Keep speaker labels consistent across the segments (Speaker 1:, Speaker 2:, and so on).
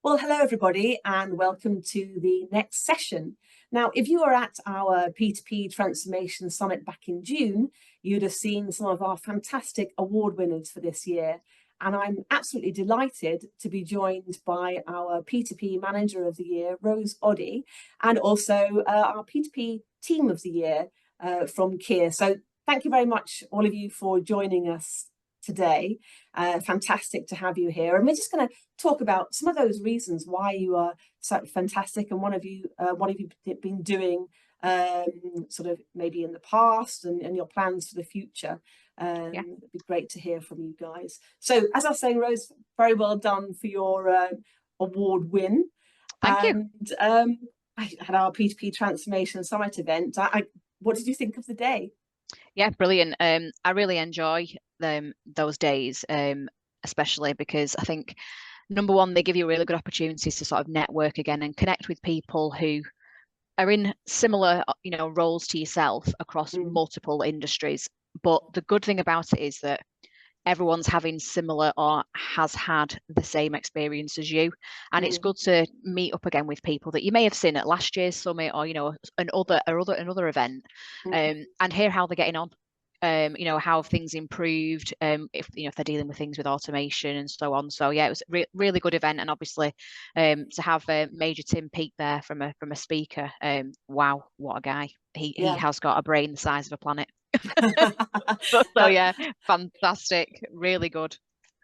Speaker 1: Well, hello everybody and welcome to the next session. Now, if you were at our P2P Transformation Summit back in June, you'd have seen some of our fantastic award winners for this year. And I'm absolutely delighted to be joined by our P2P Manager of the Year, Rose Oddy, and also our P2P Team of the Year from Kier. So thank you very much, all of you, for joining us today. Fantastic to have you here, and we're just going to talk about some of those reasons why you are so fantastic, and what have you been doing sort of maybe in the past, and your plans for the future. It'd be great to hear from you guys. So as I was saying, Rose, very well done for your award win.
Speaker 2: Thank you.
Speaker 1: I had our P2P Transformation Summit event. What did you think of the day?
Speaker 2: Yeah, brilliant. I really enjoy those days, especially because I think, number one, they give you really good opportunities to sort of network again and connect with people who are in similar, roles to yourself across multiple industries. But the good thing about it is that everyone's having similar or has had the same experience as you, and it's good to meet up again with people that you may have seen at last year's summit or another event, and hear how they're getting on, how things improved, if they're dealing with things with automation and so on. So yeah, it was a really good event, and obviously to have Major Tim Peake there from a speaker, wow, what a guy. He has got a brain the size of a planet. so yeah, fantastic, really good.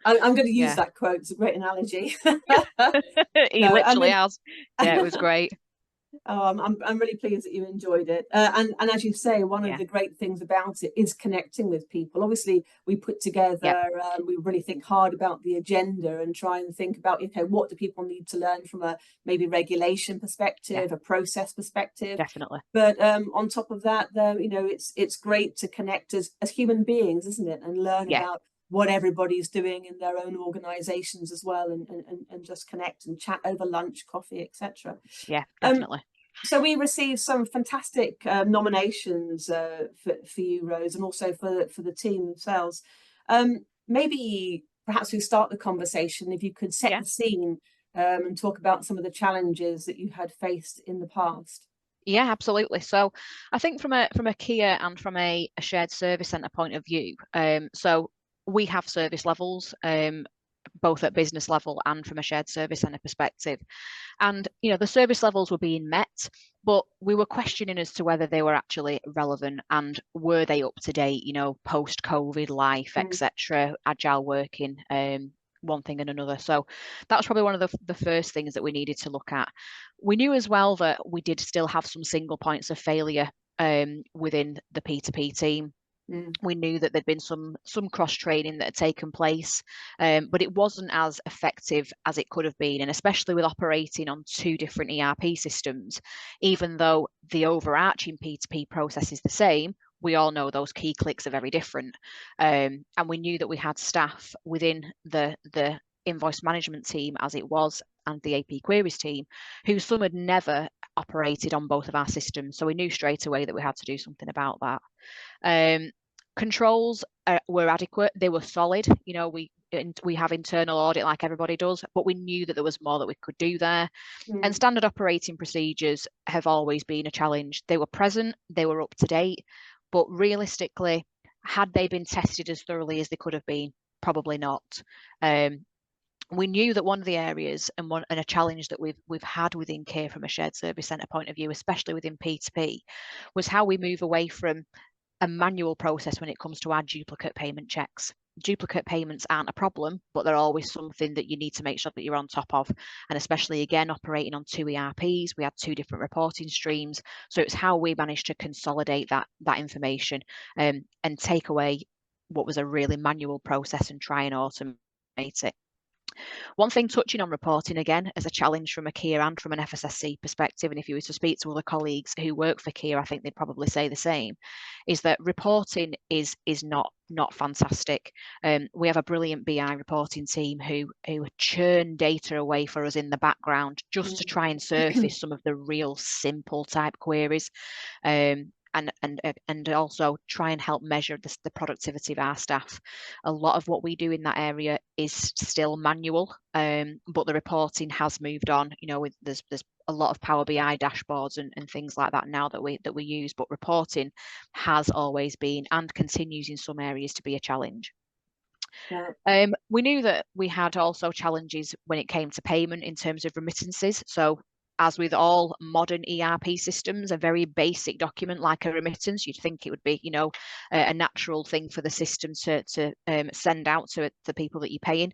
Speaker 1: I'm going to use that quote. It's a great analogy.
Speaker 2: He literally has. Yeah, it was great.
Speaker 1: Oh, I'm really pleased that you enjoyed it. And as you say, one of the great things about it is connecting with people. Obviously, we put together, we really think hard about the agenda and try and think about, what do people need to learn from a maybe regulation perspective, a process perspective.
Speaker 2: Definitely.
Speaker 1: But on top of that, it's great to connect as human beings, isn't it? And learn about what everybody's doing in their own organizations as well, and just connect and chat over lunch, coffee, etc.
Speaker 2: Yeah, definitely.
Speaker 1: So we received some fantastic nominations for you, Rose, and also for the team themselves. Maybe perhaps we start the conversation, if you could set the scene and talk about some of the challenges that you had faced in the past.
Speaker 2: Yeah, absolutely. So I think from a Kier and from a shared service centre point of view, so we have service levels, both at business level and from a shared service centre perspective. And, the service levels were being met, but we were questioning as to whether they were actually relevant and were they up to date, post-COVID life, etc., agile working, one thing and another. So that was probably one of the first things that we needed to look at. We knew as well that we did still have some single points of failure within the P2P team. We knew that there'd been some cross training that had taken place, but it wasn't as effective as it could have been, and especially with operating on two different ERP systems. Even though the overarching P2P process is the same, we all know those key clicks are very different, and we knew that we had staff within the invoice management team as it was, and the AP queries team, who some had never operated on both of our systems. So we knew straight away that we had to do something about that. Controls were adequate. They were solid. We have internal audit like everybody does, but we knew that there was more that we could do there. And standard operating procedures have always been a challenge. They were present, they were up to date, but realistically, had they been tested as thoroughly as they could have been? Probably not. We knew that one of the areas and a challenge that we've had within Kier from a shared service centre point of view, especially within P2P, was how we move away from a manual process when it comes to our duplicate payment checks. Duplicate payments aren't a problem, but they're always something that you need to make sure that you're on top of. And especially, again, operating on two ERPs, we had two different reporting streams. So it's how we managed to consolidate that information and take away what was a really manual process and try and automate it. One thing, touching on reporting again as a challenge from a Kier and from an FSSC perspective, and if you were to speak to other colleagues who work for Kier, I think they'd probably say the same, is that reporting is not fantastic. We have a brilliant BI reporting team who churn data away for us in the background just to try and surface some of the real simple type queries. and also try and help measure the productivity of our staff. A lot of what we do in that area is still manual, but the reporting has moved on. There's a lot of Power BI dashboards and things like that now that we use, but reporting has always been and continues in some areas to be a challenge.
Speaker 1: Yeah.
Speaker 2: We knew that we had also challenges when it came to payment in terms of remittances. So as with all modern ERP systems, a very basic document like a remittance, you'd think it would be, a natural thing for the system to send out to the people that you're paying.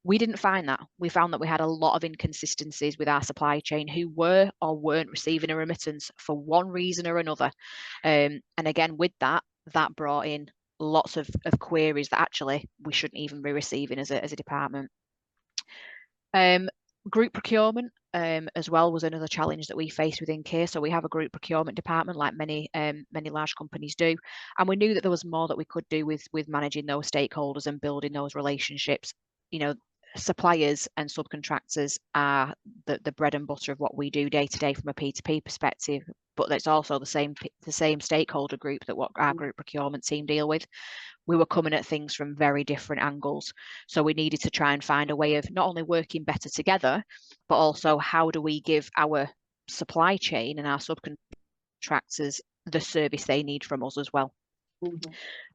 Speaker 2: We didn't find that. We found that we had a lot of inconsistencies with our supply chain who were or weren't receiving a remittance for one reason or another. And again, with that brought in lots of queries that actually we shouldn't even be receiving as a department. Group procurement as well was another challenge that we faced within Kier. So we have a group procurement department like many large companies do, and we knew that there was more that we could do with managing those stakeholders and building those relationships. Suppliers and subcontractors are the bread and butter of what we do day to day from a P2P perspective, but it's also the same stakeholder group that what our group procurement team deal with. We were coming at things from very different angles, so we needed to try and find a way of not only working better together, but also how do we give our supply chain and our subcontractors the service they need from us as well.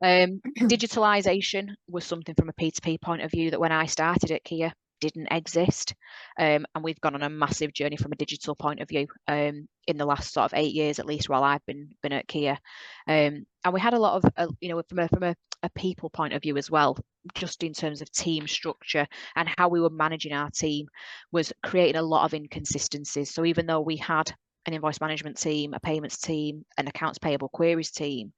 Speaker 2: Digitalization was something from a P2P point of view that when I started at Kier didn't exist, and we've gone on a massive journey from a digital point of view in the last sort of 8 years at least while I've been at Kier, and we had a lot of from a people point of view as well, just in terms of team structure and how we were managing our team was creating a lot of inconsistencies. So even though we had an invoice management team, a payments team, an accounts payable queries team,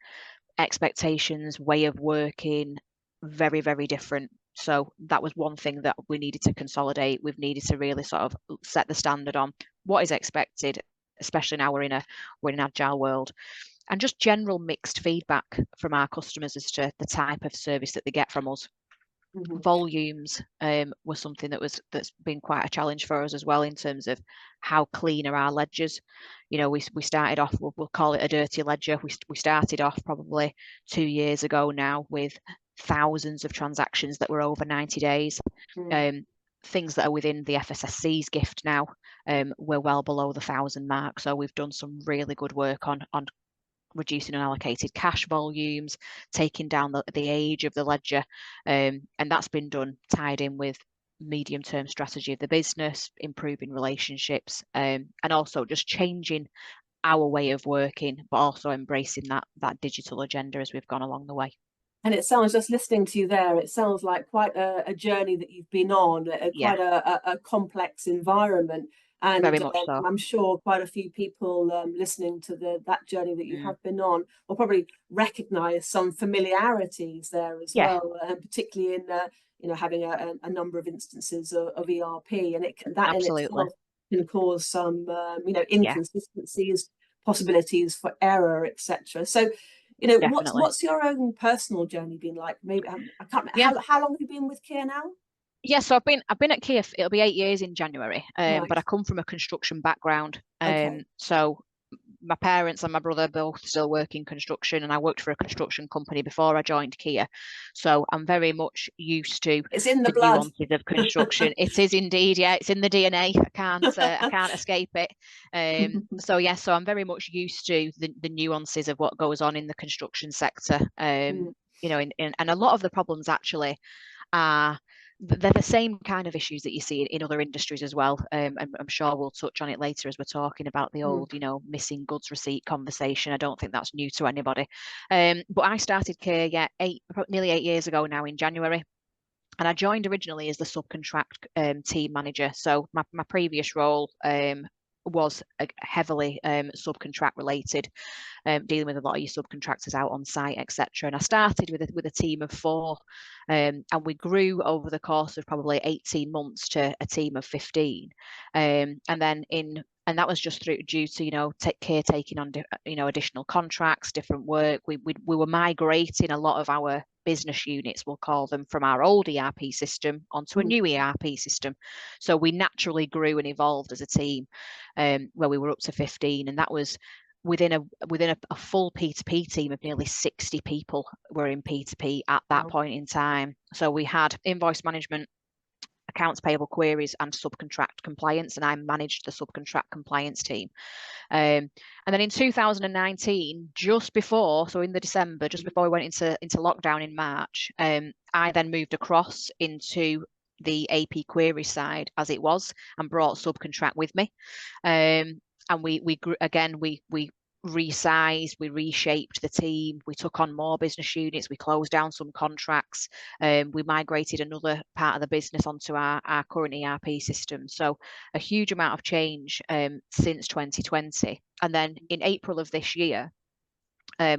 Speaker 2: expectations, way of working, very, very different. So that was one thing that we needed to consolidate. We've needed to really sort of set the standard on what is expected, especially now we're in an agile world, and just general mixed feedback from our customers as to the type of service that they get from us. Volumes was something that's been quite a challenge for us as well in terms of how clean are our ledgers. We started off, we'll call it a dirty ledger. We started off probably 2 years ago now with thousands of transactions that were over 90 days. Things that are within the FSSC's gift now, we're well below the 1,000 mark. So we've done some really good work on reducing unallocated cash volumes, taking down the age of the ledger, and that's been done tied in with medium-term strategy of the business, improving relationships, and also just changing our way of working, but also embracing that digital agenda as we've gone along the way.
Speaker 1: And it sounds, just listening to you there, it sounds like quite a journey that you've been on, quite a complex environment. And
Speaker 2: very much so.
Speaker 1: I'm sure quite a few people listening to that journey that you have been on will probably recognise some familiarities there as well, and particularly in having a number of instances of ERP, and that in itself can cause some inconsistencies, possibilities for error, etc. So, what's your own personal journey been like? Maybe I can't. How long have you been with Kier now?
Speaker 2: Yes, so I've been at Kier. It'll be 8 years in January. But I come from a construction background. So my parents and my brother both still work in construction, and I worked for a construction company before I joined Kier. So I'm very much used to
Speaker 1: it's in the blood.
Speaker 2: Nuances of construction. It is indeed, yeah. It's in the DNA. I can't escape it. So I'm very much used to the nuances of what goes on in the construction sector. And a lot of the problems actually are. They're the same kind of issues that you see in other industries as well. And I'm sure we'll touch on it later as we're talking about the old, missing goods receipt conversation. I don't think that's new to anybody. But I started Kier, nearly 8 years ago now in January. And I joined originally as the subcontract team manager. So my previous role was heavily subcontract related, dealing with a lot of your subcontractors out on site, etc. And I started with a team of 4, and we grew over the course of probably 18 months to a team of 15. And that was just due to Kier taking on additional contracts, different work. We were migrating a lot of our business units, we'll call them, from our old ERP system onto a new ERP system. So we naturally grew and evolved as a team, where we were up to 15, and that was within a full P2P team of nearly 60 people were in P2P at that point in time. So we had invoice management, accounts payable queries, and subcontract compliance, and I managed the subcontract compliance team. And then in 2019, just before, so in the December, just before we went into lockdown in March, I then moved across into the AP query side as it was, and brought subcontract with me. And we grew again. We resized, we reshaped the team, we took on more business units, we closed down some contracts, we migrated another part of the business onto our current ERP system. So a huge amount of change since 2020. And then in April of this year,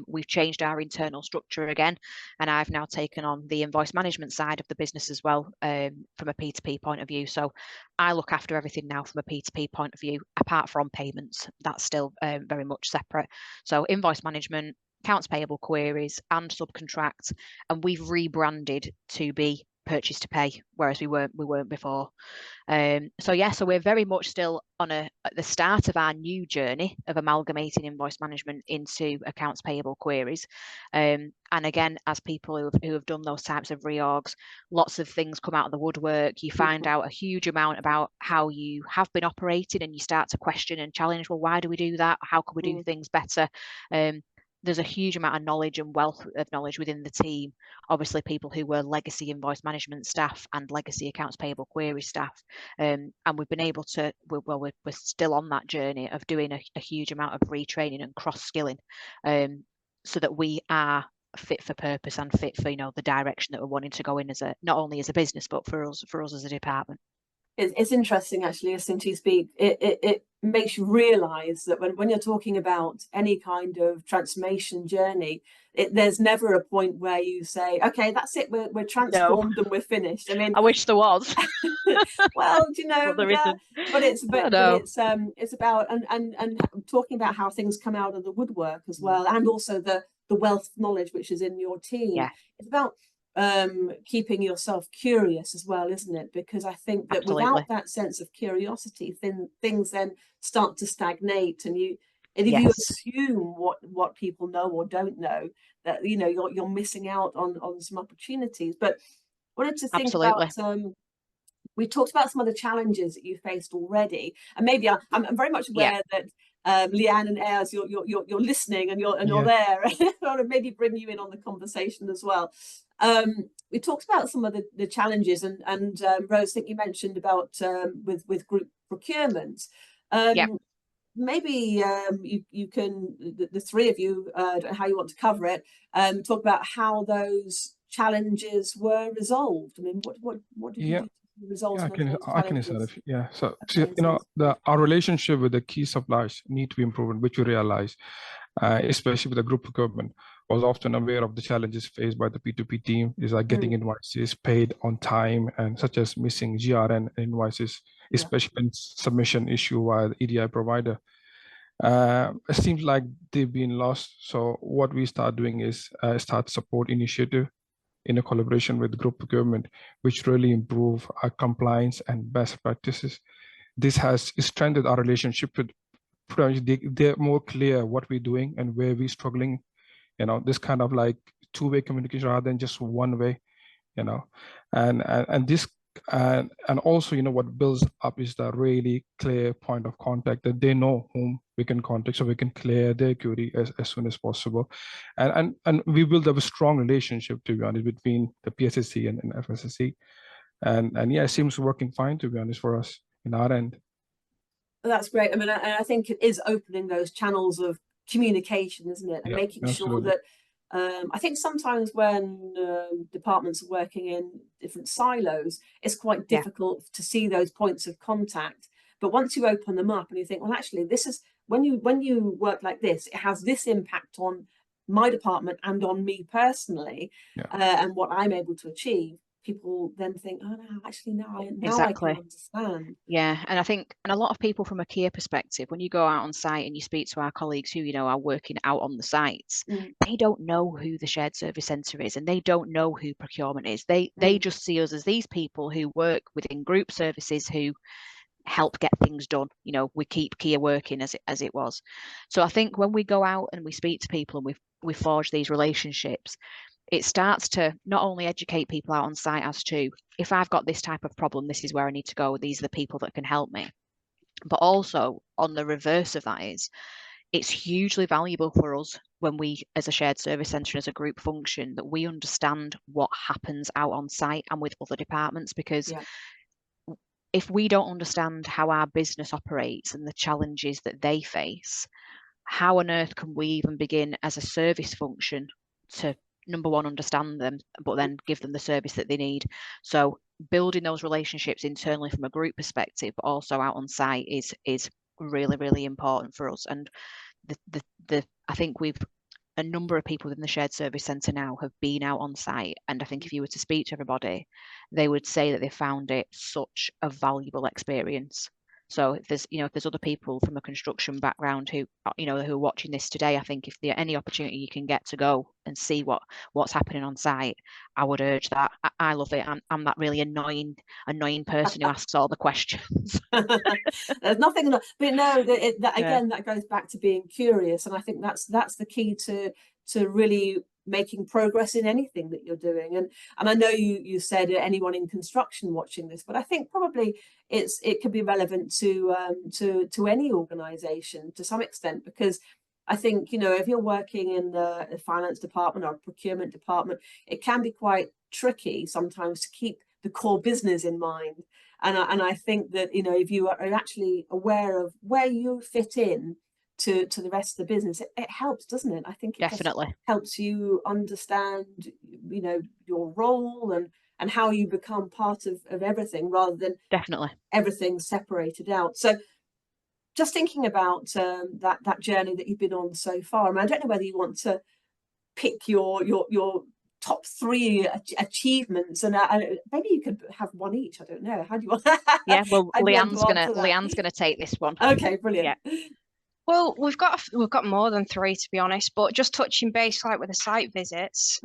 Speaker 2: we've changed our internal structure again, and I've now taken on the invoice management side of the business as well, from a P2P point of view. So I look after everything now from a P2P point of view, apart from payments. That's still very much separate. So invoice management, accounts payable queries, and subcontract, and we've rebranded to be purchase to pay, whereas we weren't before. So we're very much still at the start of our new journey of amalgamating invoice management into accounts payable queries. And again, as people who have done those types of reorgs, lots of things come out of the woodwork. You find out a huge amount about how you have been operating, and you start to question and challenge, well, why do we do that? How can we do things better? There's a huge amount of knowledge and wealth of knowledge within the team. Obviously, people who were legacy invoice management staff and legacy accounts payable query staff. And we've been able to, we're still on that journey of doing a huge amount of retraining and cross-skilling, so that we are fit for purpose and fit for, the direction that we're wanting to go in not only as a business, but for us as a department.
Speaker 1: It's interesting, actually, listening to you speak. It makes you realise that when you're talking about any kind of transformation journey, there's never a point where you say, okay, that's it, we're transformed and we're finished. I mean,
Speaker 2: I wish there was.
Speaker 1: Well,
Speaker 2: well, there isn't.
Speaker 1: But it's about and talking about how things come out of the woodwork as well, and also the wealth of knowledge which is in your team.
Speaker 2: Yeah.
Speaker 1: It's about keeping yourself curious as well, isn't it? Because I think that
Speaker 2: Absolutely.
Speaker 1: without that sense of curiosity, things then start to stagnate, and if you assume what people know or don't know, that you're missing out on some opportunities. But I wanted to think about we talked about some of the challenges that you faced already, and maybe I'm very much aware that Leanne and Ayers, you're listening and you're there. I want to maybe bring you in on the conversation as well. We talked about some of the challenges, and Rose, I think you mentioned about with group procurement. Maybe you can, the three of you, I don't know how you want to cover it, talk about how those challenges were resolved. I mean, what did you do?
Speaker 3: I can say that. So our relationship with the key suppliers need to be improved, which we realize, especially with the group procurement, was often aware of the challenges faced by the P2P team, is like getting invoices paid on time, and such as missing GRN invoices, especially in submission issue via the EDI provider. It seems like they've been lost. So what we start doing is start support initiative in a collaboration with group procurement, which really improve our compliance and best practices. This has strengthened our relationship with, they're more clear what we're doing and where we're struggling. This kind of like two-way communication rather than just one way, and this and also, what builds up is the really clear point of contact, that they know whom we can contact, so we can clear their query as soon as possible. And we build up a strong relationship, to be honest, between the PSSC and FSSC. And it seems working fine, to be honest, for us in our end.
Speaker 1: That's great. I mean, I think it is opening those channels of communication, isn't it? And making sure that I think sometimes when departments are working in different silos, it's quite difficult to see those points of contact. But once you open them up and you think, well, actually, this is when you work like this, it has this impact on my department and on me personally, and what I'm able to achieve. People then think, oh no, actually now I can understand.
Speaker 2: Yeah, and I think, and a lot of people from a Kier perspective, when you go out on site and you speak to our colleagues who are working out on the sites, they don't know who the shared service centre is, and they don't know who procurement is. They just see us as these people who work within group services who help get things done. You know, we keep Kier working as it was. So I think when we go out and we speak to people and we forge these relationships, it starts to not only educate people out on site as to, if I've got this type of problem, this is where I need to go, these are the people that can help me. But also on the reverse of that is, it's hugely valuable for us when we, as a shared service centre, as a group function, that we understand what happens out on site and with other departments, because if we don't understand how our business operates and the challenges that they face, how on earth can we even begin as a service function to, number one, understand them, but then give them the service that they need? So building those relationships internally from a group perspective, but also out on site, is really, really important for us. And I think a number of people within the shared service centre now have been out on site, and I think if you were to speak to everybody, they would say that they found it such a valuable experience. So if there's other people from a construction background who are watching this today, I think if there any opportunity you can get to go and see what's happening on site, I would urge that. I love it. I'm that really annoying person who asks all the questions.
Speaker 1: There's nothing, but no, that goes back to being curious, and I think that's the key to really making progress in anything that you're doing. And I know you said anyone in construction watching this, but I think probably it could be relevant to any organization to some extent, because I think, if you're working in the finance department or procurement department, it can be quite tricky sometimes to keep the core business in mind. And I think that, if you are actually aware of where you fit in to the rest of the business, it helps, doesn't it? I think it definitely helps you understand, your role and how you become part of everything, rather than
Speaker 2: definitely
Speaker 1: everything separated out. So just thinking about that journey that you've been on so far, I mean, I don't know whether you want to pick your top 3 achievements, and maybe you could have one each. I don't know. How do you want?
Speaker 2: Yeah, well, Leanne's gonna take this one.
Speaker 1: Okay, brilliant.
Speaker 4: Yeah. Well, we've got more than 3, to be honest, but just touching base with the site visits,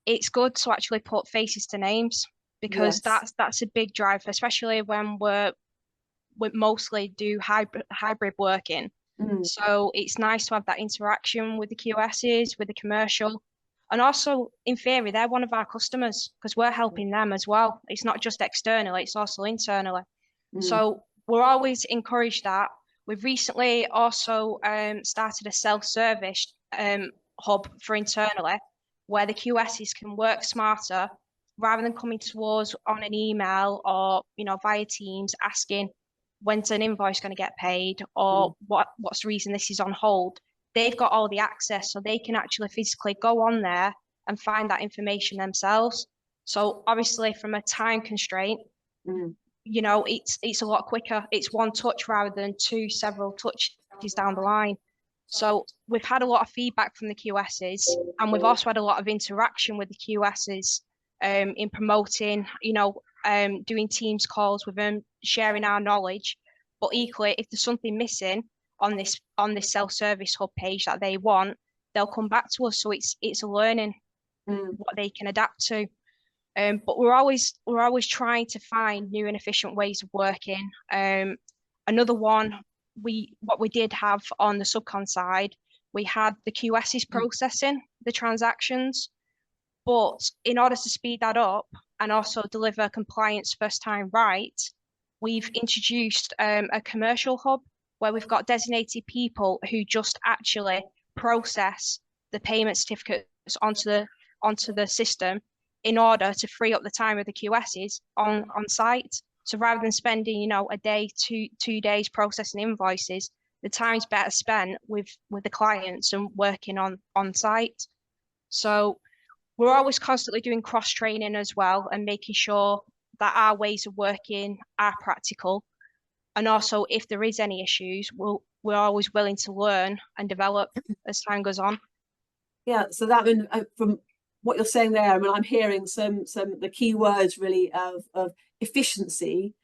Speaker 4: it's good to actually put faces to names, because that's a big drive, especially when we mostly do hybrid working. So it's nice to have that interaction with the QSs, with the commercial, and also in theory they're one of our customers, because we're helping them as well. It's not just externally, it's also internally. So we're always encouraged that. We've recently also started a self-service hub for internally, where the QSs can work smarter rather than coming to us on an email or via Teams asking when's an invoice going to get paid, or what's the reason this is on hold. They've got all the access, so they can actually physically go on there and find that information themselves. So obviously from a time constraint, it's a lot quicker. It's one touch rather than several touches down the line. So we've had a lot of feedback from the QSs, and we've also had a lot of interaction with the QSs in promoting, doing Teams calls with them, sharing our knowledge. But equally, if there's something missing on this self-service hub page that they want, they'll come back to us. So it's a learning what they can adapt to. But we're always trying to find new and efficient ways of working. Another one, what we did have on the subcon side, we had the QSs processing the transactions, but in order to speed that up and also deliver compliance first time right, we've introduced a commercial hub where we've got designated people who just actually process the payment certificates onto the system, in order to free up the time of the QSs on site. So rather than spending, a day, 2 days processing invoices, the time's better spent with the clients and working on site. So we're always constantly doing cross-training as well, and making sure that our ways of working are practical. And also, if there is any issues, we're always willing to learn and develop as time goes on.
Speaker 1: Yeah, so that from what you're saying there, I mean, I'm hearing some the key words really of efficiency,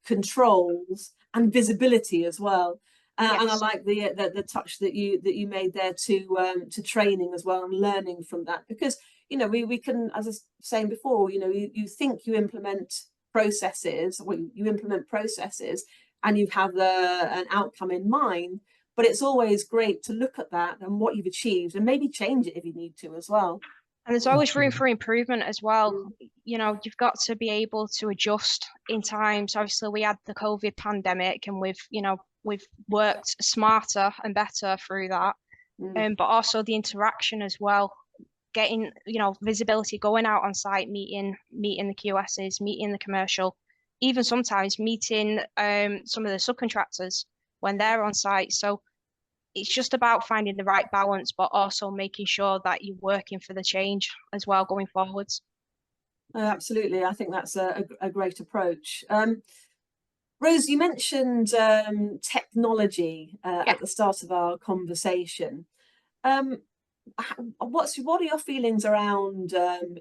Speaker 1: controls, and visibility as well. Yes. And I like the touch that you made there to training as well, and learning from that, because we can, as I was saying before, you think you implement processes, or you implement processes, and you have an outcome in mind. But it's always great to look at that and what you've achieved and maybe change it if you need to as well.
Speaker 4: And there's always room for improvement as well. You know, you've got to be able to adjust in times. Obviously, we had the COVID pandemic, and we've worked smarter and better through that. But also the interaction as well, getting, visibility, going out on site, meeting the QSs, meeting the commercial, even sometimes meeting some of the subcontractors when they're on site. So it's just about finding the right balance, but also making sure that you're working for the change as well going forwards.
Speaker 1: Absolutely. I think that's a great approach. Rose, you mentioned technology at the start of our conversation. What are your feelings around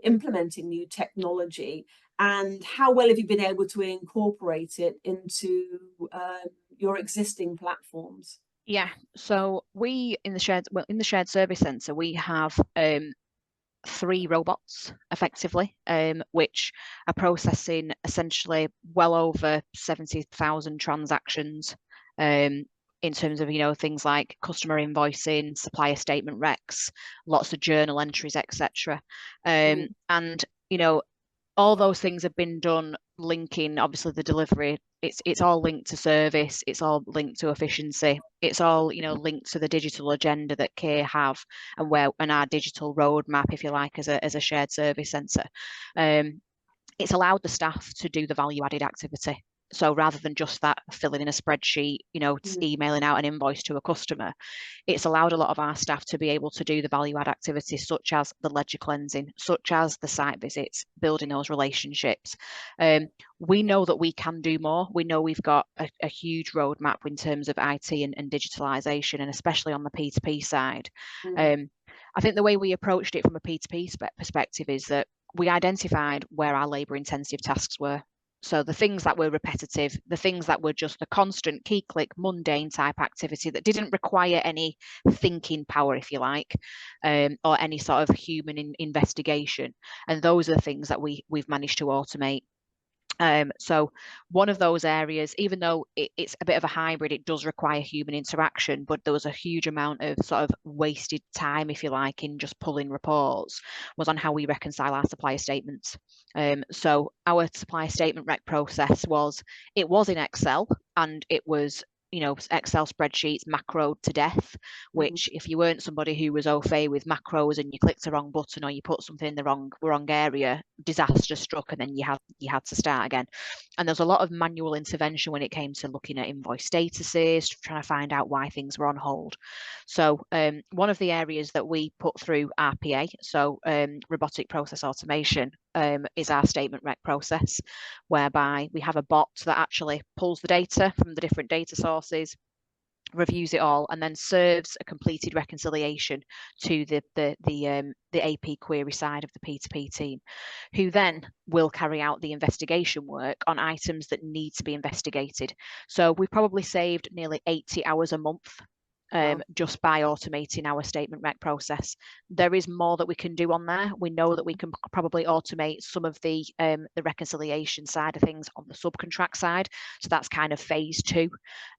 Speaker 1: implementing new technology, and how well have you been able to incorporate it into your existing platforms?
Speaker 2: Yeah, so we in the shared service centre, we have 3 robots effectively, which are processing essentially well over 70,000 transactions in terms of, things like customer invoicing, supplier statement recs, lots of journal entries, etc. And, all those things have been done linking, obviously, the delivery. It's all linked to service. It's all linked to efficiency. It's all, linked to the digital agenda that Kier have, and our digital roadmap, if you like, as a shared service centre. It's allowed the staff to do the value-added activity. So rather than just that filling in a spreadsheet, emailing out an invoice to a customer, it's allowed a lot of our staff to be able to do the value-add activities, such as the ledger cleansing, such as the site visits, building those relationships. We know that we can do more. We know we've got a huge roadmap in terms of IT and digitalisation, and especially on the P2P side. I think the way we approached it from a P2P perspective is that we identified where our labour-intensive tasks were. So the things that were repetitive, the things that were just the constant key click, mundane type activity that didn't require any thinking power, if you like, or any sort of human investigation. And those are the things that we've managed to automate. So one of those areas, even though it's a bit of a hybrid, it does require human interaction, but there was a huge amount of sort of wasted time, if you like, in just pulling reports, was on how we reconcile our supplier statements. So our supplier statement rec process was in Excel, and it was Excel spreadsheets macroed to death, which if you weren't somebody who was au fait with macros and you clicked the wrong button or you put something in the wrong area, disaster struck, and then you had to start again. And there's a lot of manual intervention when it came to looking at invoice statuses, trying to find out why things were on hold. So one of the areas that we put through RPA, so robotic process automation, is our statement rec process, whereby we have a bot that actually pulls the data from the different data sources, reviews it all, and then serves a completed reconciliation to the AP query side of the P2P team, who then will carry out the investigation work on items that need to be investigated. So we've probably saved nearly 80 hours a month just by automating our statement rec process. There is more that we can do on there. We know that we can probably automate some of the reconciliation side of things on the subcontract side. So that's kind of phase 2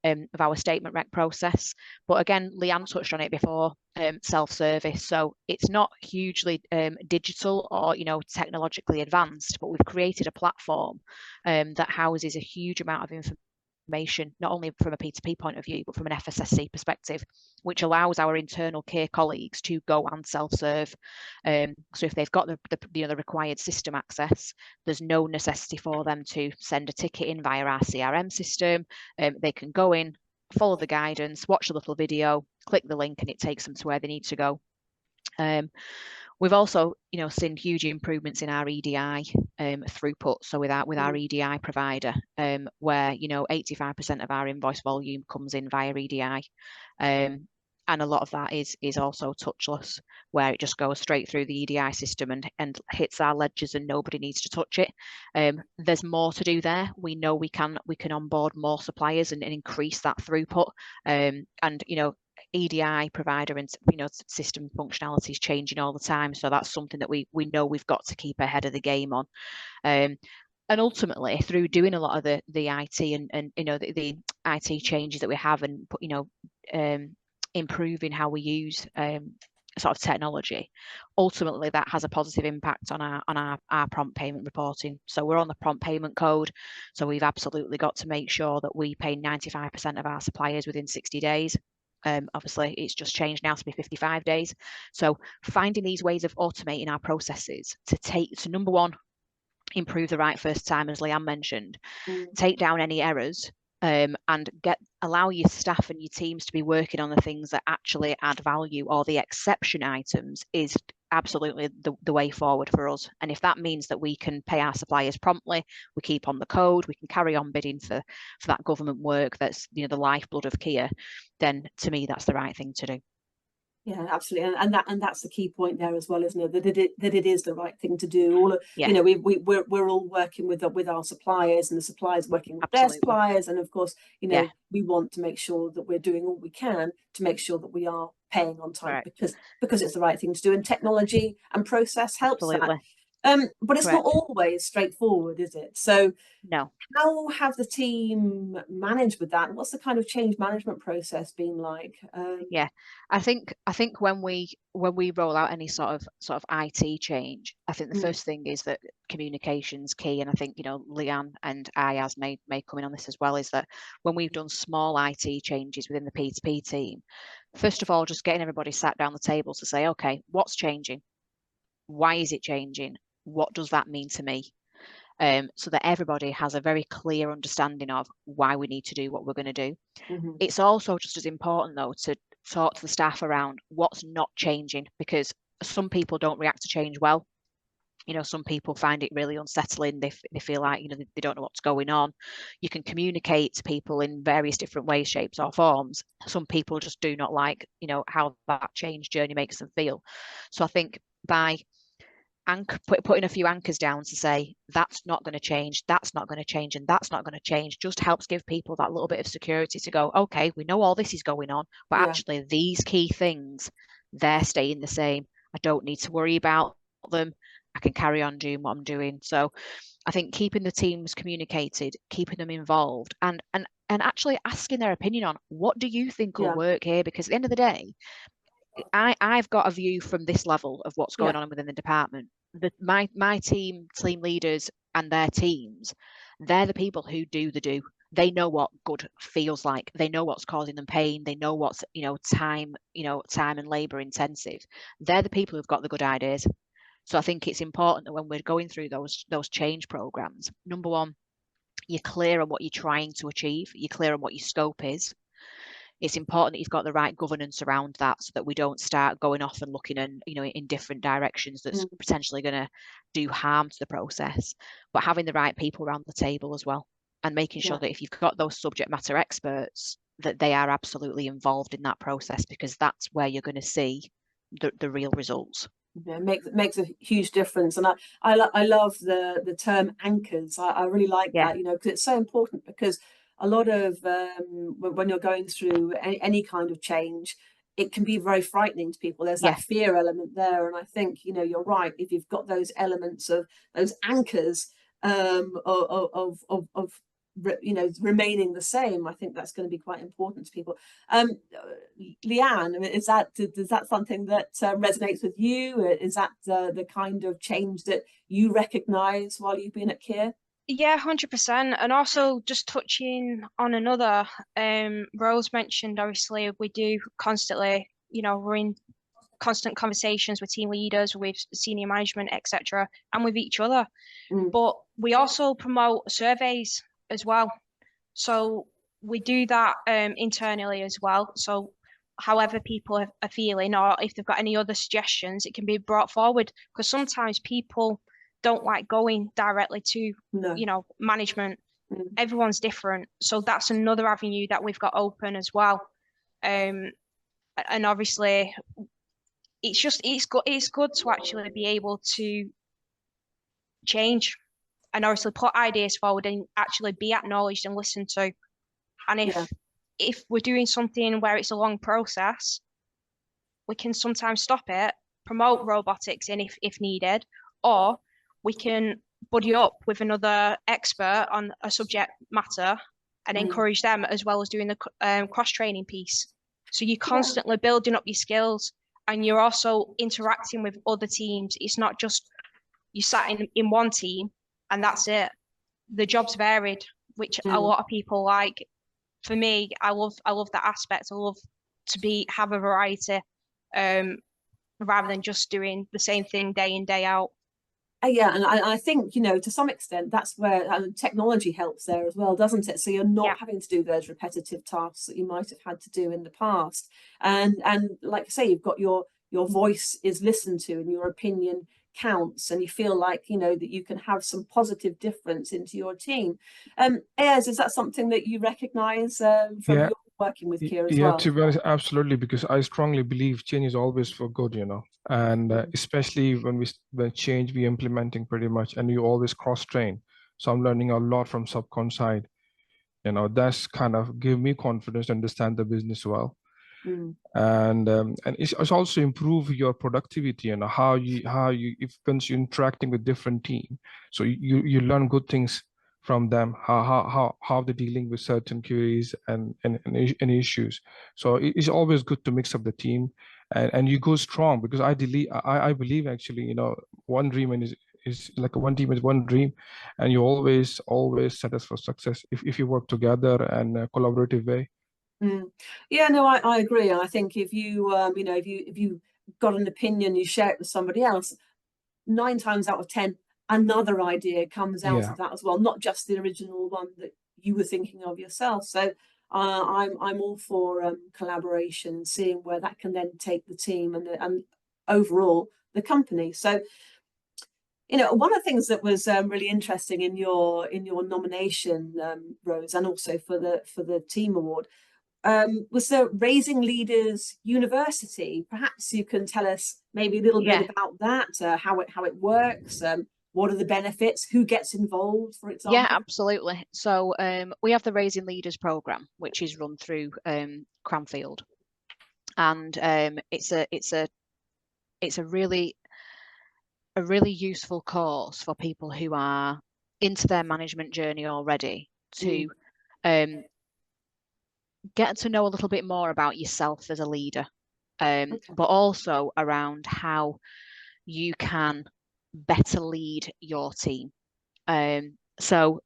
Speaker 2: of our statement rec process. But again, Leanne touched on it before, self-service. So it's not hugely digital or technologically advanced, but we've created a platform that houses a huge amount of information, not only from a P2P point of view, but from an FSSC perspective, which allows our internal Kier colleagues to go and self-serve. So if they've got the required system access, there's no necessity for them to send a ticket in via our CRM system. They can go in, follow the guidance, watch a little video, click the link, and it takes them to where they need to go. We've also, seen huge improvements in our EDI throughput. So with our EDI provider, where 85% of our invoice volume comes in via EDI, and a lot of that is also touchless, where it just goes straight through the EDI system and hits our ledgers, and nobody needs to touch it. There's more to do there. We know we can onboard more suppliers and increase that throughput, and EDI provider and system functionality is changing all the time, so that's something that we know we've got to keep ahead of the game on. And ultimately, through doing a lot of the IT and you know the IT changes that we have, and you know improving how we use sort of technology, ultimately that has a positive impact on our prompt payment reporting. So we're on the prompt payment code, so we've absolutely got to make sure that we pay 95% of our suppliers within 60 days. Obviously, it's just changed now to be 55 days. So finding these ways of automating our processes to number one, improve the right first time, as Leanne mentioned, take down any errors, and allow your staff and your teams to be working on the things that actually add value, or the exception items, is absolutely the way forward for us. And if that means that we can pay our suppliers promptly, we keep on the code, we can carry on bidding for that government work that's, you know, the lifeblood of Kier, then to me that's the right thing to do.
Speaker 1: Yeah, absolutely, and that's the key point there as well, isn't it? That it is the right thing to do. All of,
Speaker 2: yeah.
Speaker 1: You know, we're all working with our suppliers, and the suppliers working with
Speaker 2: Absolutely.
Speaker 1: their suppliers, and of course, you know,
Speaker 2: Yeah.
Speaker 1: we want to make sure that we're doing all we can to make sure that we are paying on time,
Speaker 2: Correct.
Speaker 1: because it's the right thing to do, and technology and process helps
Speaker 2: Absolutely.
Speaker 1: that. But it's
Speaker 2: Correct.
Speaker 1: not always straightforward, is it? So
Speaker 2: no.
Speaker 1: How have the team managed with that? What's the kind of change management process been like?
Speaker 2: Yeah, I think when we roll out any sort of IT change, I think the first thing is that communication's key. And I think, you know, Leanne and Ayaz may come in on this as well, is that when we've done small IT changes within the P2P team, first of all, just getting everybody sat down the table to say, okay, what's changing? Why is it changing? What does that mean to me? So that everybody has a very clear understanding of why we need to do what we're going to do. It's also just as important, though, to talk to the staff around what's not changing, because some people don't react to change well. You know, some people find it really unsettling. They feel like, you know, they don't know what's going on. You can communicate to people in various different ways, shapes or forms. Some people just do not like, you know, how that change journey makes them feel. So I think by putting a few anchors down to say that's not going to change, that's not going to change, and that's not going to change, just helps give people that little bit of security to go, okay, we know all this is going on, but actually these key things, they're staying the same. I don't need to worry about them. I can carry on doing what I'm doing. So I think keeping the teams communicated, keeping them involved, and actually asking their opinion on what do you think will work here, because at the end of the day, I've got a view from this level of what's going on within the department. My team leaders and their teams, they're the people who do the do. They know what good feels like. They know what's causing them pain. They know what's, you know, time and labor intensive. They're the people who've got the good ideas. So I think it's important that when we're going through those change programs, number one, you're clear on what you're trying to achieve. You're clear on what your scope is. It's important that you've got the right governance around that, so that we don't start going off and looking in different directions that's potentially going to do harm to the process. But having the right people around the table as well, and making sure that if you've got those subject matter experts, that they are absolutely involved in that process, because that's where you're going to see the real results.
Speaker 1: Yeah, makes a huge difference. And I love the term anchors. I really like that, you know, because it's so important, because a lot of when you're going through any kind of change, it can be very frightening to people. There's that fear element there, and I think, you know, you're right. If you've got those elements of those anchors of you know, remaining the same, I think that's going to be quite important to people. Leanne, does that something that resonates with you? Is that the kind of change that you recognise while you've been at Kier?
Speaker 4: Yeah, 100%. And also, just touching on another, Rose mentioned, obviously, we do constantly, you know, we're in constant conversations with team leaders, with senior management, etc., and with each other. But we also promote surveys as well. So we do that internally as well. So however people are feeling, or if they've got any other suggestions, it can be brought forward, because sometimes people don't like going directly to you know, management. Everyone's different, so that's another avenue that we've got open as well. And obviously it's good to actually be able to change and obviously put ideas forward and actually be acknowledged and listened to. And if we're doing something where it's a long process, we can sometimes stop it, promote robotics in if needed, or we can buddy up with another expert on a subject matter and encourage them, as well as doing the cross-training piece. So you're constantly building up your skills, and you're also interacting with other teams. It's not just you sat in one team and that's it. The job's varied, which a lot of people like. For me, I love that aspect. I love to have a variety, rather than just doing the same thing day in, day out.
Speaker 1: Yeah, and I think, to some extent, that's where technology helps there as well, doesn't it? So you're not having to do those repetitive tasks that you might have had to do in the past. And like I say, you've got your voice is listened to and your opinion counts, and you feel like, that you can have some positive difference into your team. Ayaz, is that something that you recognise from your working with Kier as well?
Speaker 3: Yeah, to be honest, absolutely, because I strongly believe change is always for good, and especially when change we're implementing pretty much, and you always cross-train. So I'm learning a lot from subcon side. That's kind of give me confidence to understand the business well. And it's also improve your productivity and how you once you're interacting with different team, so you learn good things from them, how they're dealing with certain queries and issues. So it's always good to mix up the team and you go strong, because I believe actually, one dream is like one team is one dream, and you always set us for success if you work together and a collaborative way.
Speaker 1: Yeah, no, I agree. I think if you if you got an opinion, you share it with somebody else, 9 times out of 10 another idea comes out of that as well, not just the original one that you were thinking of yourself. So I'm all for collaboration and seeing where that can then take the team and overall the company. So one of the things that was really interesting in your nomination, Rose, and also for the team award, was the Raising Leaders University. Perhaps you can tell us maybe a little bit about that, how it works, what are the benefits, who gets involved, for example?
Speaker 2: Yeah, absolutely. So we have the Raising Leaders program, which is run through Cranfield, and it's a really useful course for people who are into their management journey already to get to know a little bit more about yourself as a leader, but also around how you can better lead your team. So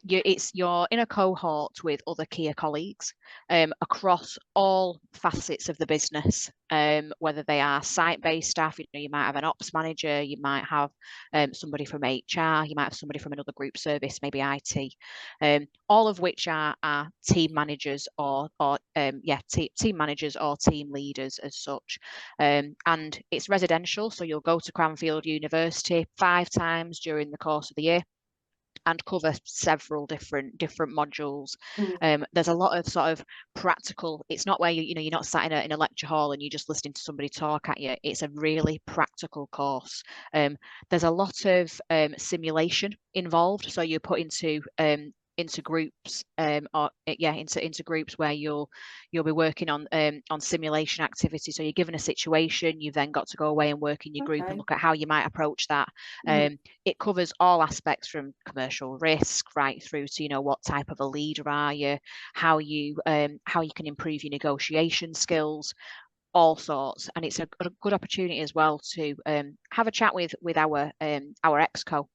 Speaker 2: you're in a cohort with other Kier colleagues across all facets of the business, whether they are site-based staff. You might have an ops manager, you might have somebody from HR, you might have somebody from another group service, maybe IT, all of which are team managers or team managers or team leaders as such. And it's residential, so you'll go to Cranfield University 5 times during the course of the year and cover several different modules. There's a lot of sort of practical. It's not where you're not sat in a lecture hall and you're just listening to somebody talk at you. It's a really practical course. There's a lot of simulation involved, so you're put into groups into groups where you'll be working on simulation activity. So you're given a situation, you've then got to go away and work in your group and look at how you might approach that. It covers all aspects from commercial risk right through to what type of a leader are you, how you can improve your negotiation skills, all sorts. And it's a good opportunity as well to have a chat with our exco.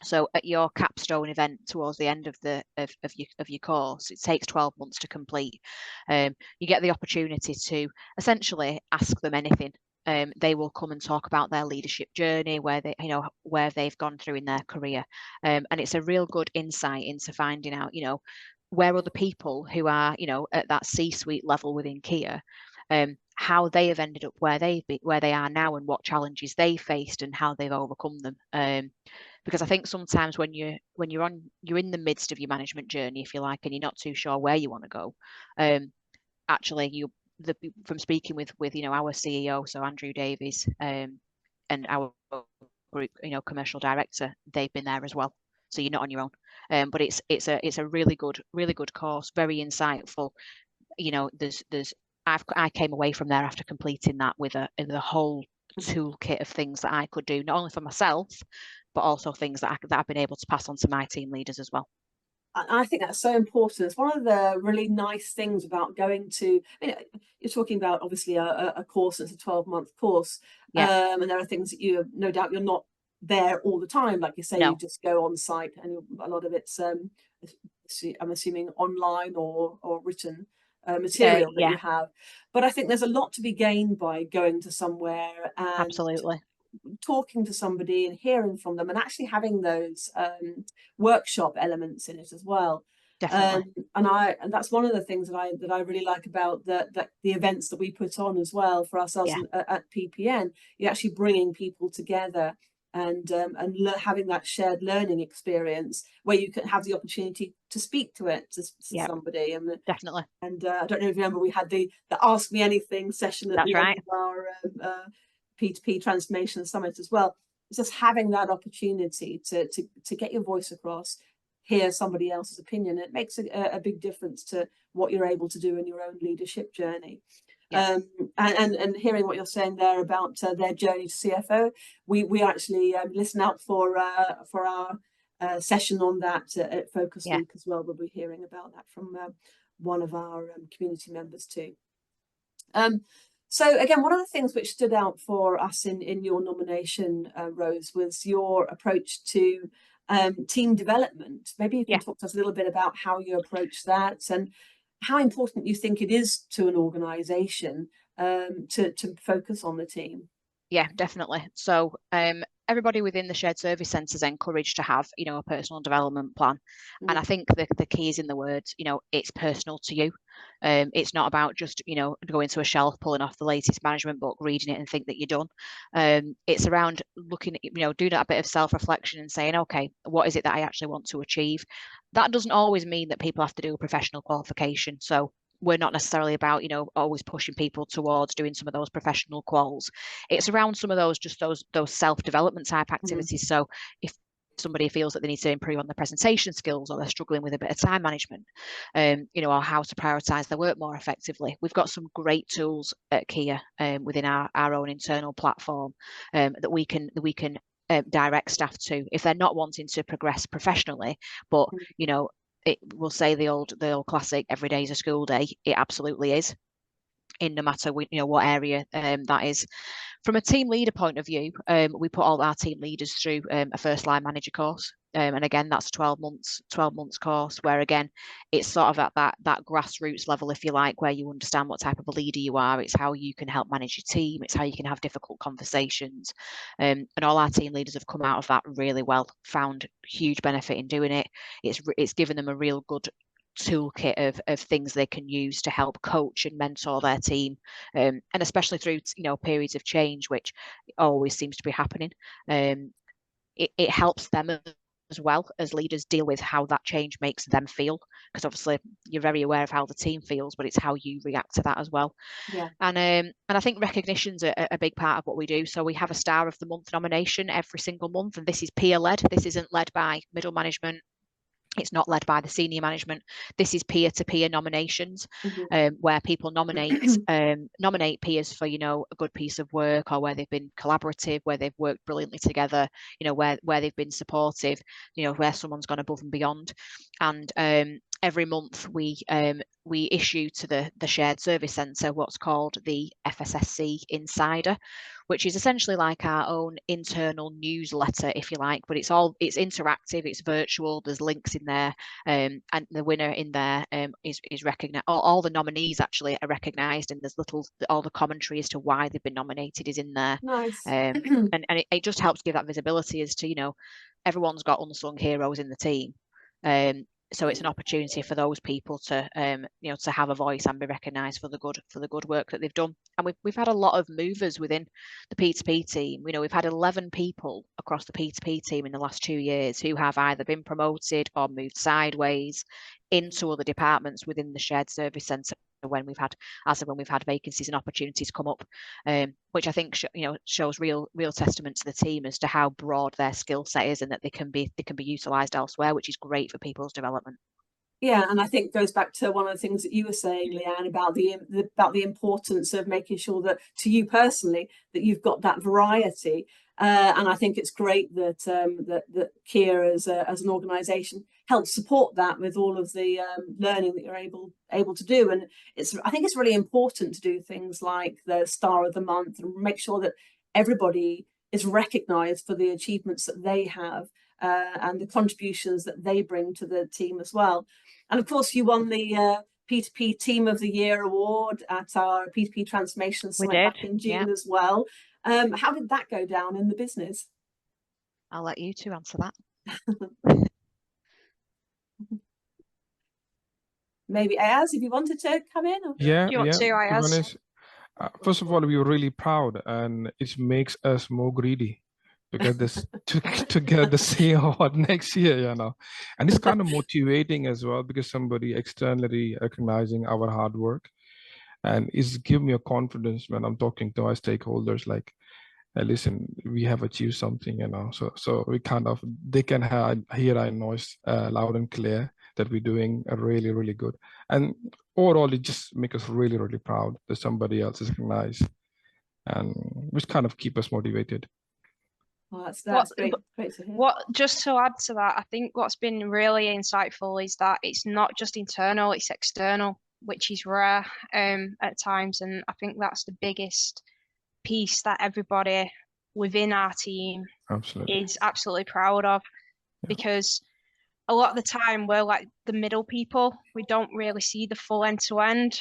Speaker 2: So at your capstone event towards the end of your course, it takes 12 months to complete. You get the opportunity to essentially ask them anything. They will come and talk about their leadership journey, where they've gone through in their career, and it's a real good insight into finding out where other people who are at that C-suite level within Kier, how they have ended up where they are now, and what challenges they faced and how they've overcome them. Because I think sometimes when you're in the midst of your management journey, if you like, and you're not too sure where you want to go, actually from speaking with our CEO, so Andrew Davies, and our group commercial director, they've been there as well, so you're not on your own. But it's a really good course, very insightful. I came away from there after completing that with the whole toolkit of things that I could do, not only for myself, but also things that I've been able to pass on to my team leaders as well.
Speaker 1: I think that's so important. It's one of the really nice things about going to, you're talking about obviously a course, it's a 12-month course. And there are things that no doubt you're not there all the time. Like you say, you just go on site, and a lot of it's, I'm assuming, online or written material that you have. But I think there's a lot to be gained by going to somewhere and
Speaker 2: absolutely
Speaker 1: talking to somebody and hearing from them, and actually having those workshop elements in it as well.
Speaker 2: Definitely.
Speaker 1: And that's one of the things that I really like about the events that we put on as well for ourselves at PPN. You're actually bringing people together and having that shared learning experience where you can have the opportunity to speak to somebody. And
Speaker 2: definitely.
Speaker 1: And I don't know if you remember, we had the Ask Me Anything session at the end of our P2P Transformation Summit as well. It's just having that opportunity to get your voice across, hear somebody else's opinion. It makes a big difference to what you're able to do in your own leadership journey. And hearing what you're saying there about their journey to CFO, we actually listen out for our session on that at Focus Week as well. We'll be hearing about that from one of our community members too. So again, one of the things which stood out for us in your nomination, Rose, was your approach to team development. Maybe you can talk to us a little bit about how you approach that and how important you think it is to an organisation to focus on the team.
Speaker 2: Yeah, definitely. So everybody within the shared service centre is encouraged to have, a personal development plan. And I think the key is in the words, it's personal to you. It's not about just, going to a shelf, pulling off the latest management book, reading it and think that you're done. It's around looking at, doing a bit of self-reflection and saying, okay, what is it that I actually want to achieve? That doesn't always mean that people have to do a professional qualification. So we're not necessarily about, always pushing people towards doing some of those professional quals. It's around some of those self-development type activities. So if somebody feels that they need to improve on their presentation skills, or they're struggling with a bit of time management, or how to prioritize their work more effectively, we've got some great tools at Kier within our own internal platform that we can direct staff to if they're not wanting to progress professionally, but it will say the old classic, every day is a school day. It absolutely is, in no matter what area that is. From a team leader point of view, we put all our team leaders through a first line manager course, and again that's a 12 months course, where again it's sort of at that grassroots level, if you like, where you understand what type of a leader you are. It's how you can help manage your team, it's how you can have difficult conversations, and all our team leaders have come out of that really well, found huge benefit in doing it. It's given them a real good toolkit of things they can use to help coach and mentor their team, and especially through periods of change, which always seems to be happening. It helps them as well as leaders deal with how that change makes them feel, because obviously you're very aware of how the team feels, but it's how you react to that as well. And I think recognition's a big part of what we do. So we have a Star of the Month nomination every single month, and this is peer led. This isn't led by middle management. It's not led by the senior management. This is peer-to-peer nominations, where people nominate peers for, a good piece of work, or where they've been collaborative, where they've worked brilliantly together, where they've been supportive, where someone's gone above and beyond. And every month we issue to the shared service centre what's called the FSSC Insider, which is essentially like our own internal newsletter, if you like, but it's interactive, it's virtual, there's links in there, and the winner in there is recognised. All the nominees actually are recognised, and there's all the commentary as to why they've been nominated is in there.
Speaker 1: Nice.
Speaker 2: And it just helps give that visibility as to, everyone's got unsung heroes in the team. So it's an opportunity for those people to to have a voice and be recognised for the good work that they've done. And we've had a lot of movers within the P2P team. We've had 11 people across the P2P team in the last 2 years who have either been promoted or moved sideways into other departments within the shared service centre when we've had vacancies and opportunities come up, which I think shows real testament to the team as to how broad their skill set is, and that they can be utilised elsewhere, which is great for people's development.
Speaker 1: Yeah, and I think it goes back to one of the things that you were saying, Leanne, about the importance of making sure that, to you personally, that you've got that variety. And I think it's great that that Kier as an organisation helps support that with all of the learning that you're able to do. And I think it's really important to do things like the Star of the Month and make sure that everybody is recognised for the achievements that they have and the contributions that they bring to the team as well. And of course, you won the P2P Team of the Year award at our P2P Transformation Summit back in June as well. How did that go down in the business?
Speaker 2: I'll let you two answer that.
Speaker 1: Maybe Ayaz, if you wanted to come in. Or...
Speaker 3: Yeah,
Speaker 4: Do you want to, Ayaz?
Speaker 3: First of all, we were really proud, and it makes us more greedy because this to get the same award next year, you know. And it's kind of motivating as well because somebody externally recognizing our hard work, and it's give me a confidence when I'm talking to our stakeholders, like, hey, listen, we have achieved something, you know. So we kind of, they can hear our noise loud and clear that we're doing a really, really good. And overall, it just makes us really, really proud that somebody else is recognized, and which kind of keep us motivated.
Speaker 1: Well, that's great to hear.
Speaker 4: Just to add to that, I think what's been really insightful is that it's not just internal, it's external, which is rare at times. And I think that's the biggest piece that everybody within our team is absolutely proud of, because a lot of the time we're like the middle people. We don't really see the full end to end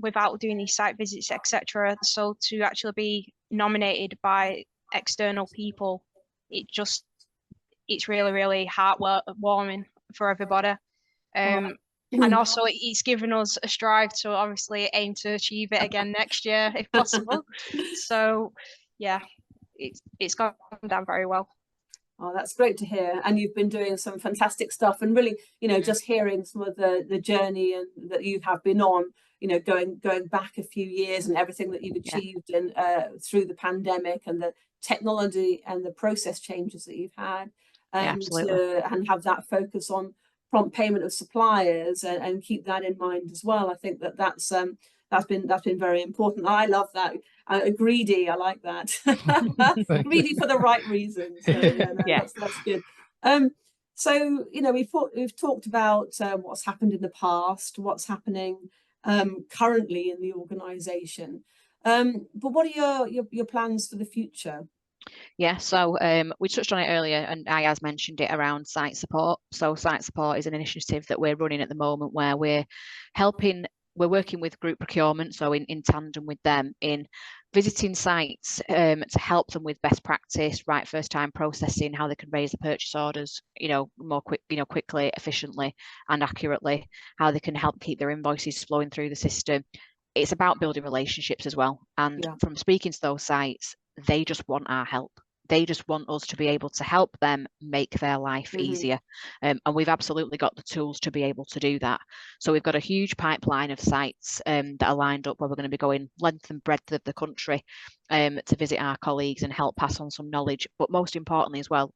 Speaker 4: without doing these site visits, etc. So to actually be nominated by external people, it's really, really heartwarming for everybody. And also it's given us a strive to obviously aim to achieve it again next year if possible. So yeah, it's gone down very well.
Speaker 1: Oh, that's great to hear. And you've been doing some fantastic stuff, and really, you know, just hearing some of the journey and that you have been on, you know, going back a few years and everything that you've achieved and through the pandemic and the technology and the process changes that you've had, and have that focus on prompt payment of suppliers and keep that in mind as well. I think that's been very important. I love that. Greedy, I like that. Greedy for the right reasons. So, that's good. So you know, we've talked about what's happened in the past, what's happening currently in the organisation. But what are your plans for the future?
Speaker 2: Yeah, so we touched on it earlier, and Ayaz mentioned it around site support. So site support is an initiative that we're running at the moment where we're working with group procurement, so in tandem with them in visiting sites to help them with best practice, right first time processing, how they can raise the purchase orders, you know, quickly, efficiently and accurately, how they can help keep their invoices flowing through the system. It's about building relationships as well. And from speaking to those sites, they just want our help. They just want us to be able to help them make their life easier. And we've absolutely got the tools to be able to do that. So we've got a huge pipeline of sites that are lined up where we're going to be going length and breadth of the country to visit our colleagues and help pass on some knowledge. But most importantly as well,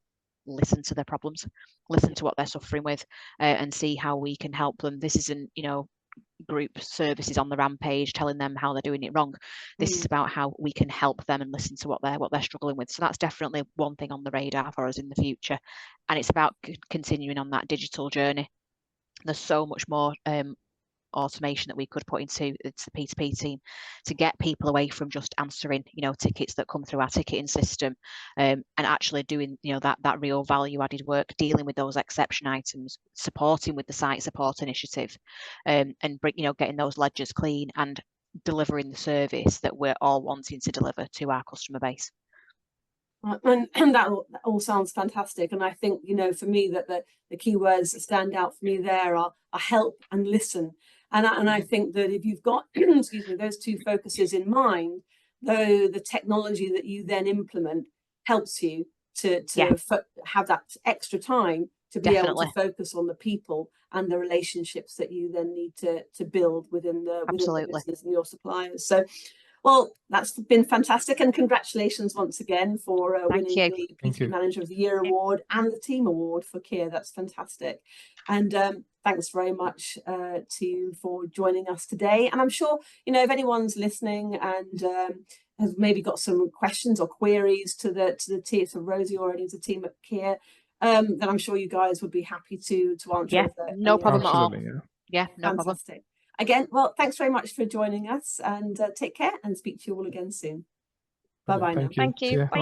Speaker 2: listen to their problems, listen to what they're suffering with and see how we can help them. This isn't, you know, group services on the rampage telling them how they're doing it wrong. This is about how we can help them and listen to what they're struggling with. So that's definitely one thing on the radar for us in the future, and it's about continuing on that digital journey. There's so much more automation that we could put into the P2P team to get people away from just answering, you know, tickets that come through our ticketing system, and actually doing, you know, that real value added work, dealing with those exception items, supporting with the site support initiative, and you know, getting those ledgers clean and delivering the service that we're all wanting to deliver to our customer base.
Speaker 1: And that all sounds fantastic. And I think, you know, for me, that the key words that stand out for me there are help and listen. And I think that if you've got, excuse me, those two focuses in mind, though the technology that you then implement helps you to have that extra time to be able to focus on the people and the relationships that you then need to build within the business and your suppliers. So, Well, that's been fantastic, and congratulations once again for winning the P2P Manager of the Year award and the Team Award for Kier. That's fantastic. And thanks very much to you for joining us today. And I'm sure, you know, if anyone's listening and has maybe got some questions or queries to the team, so Rosie or any of the team at Kier, then I'm sure you guys would be happy to answer.
Speaker 2: Yeah, no problem at all. Yeah, no
Speaker 1: fantastic.
Speaker 2: problem.
Speaker 1: Again, well, thanks very much for joining us, and take care, and speak to you all again soon. Bye-bye now.
Speaker 4: Thank you. Bye.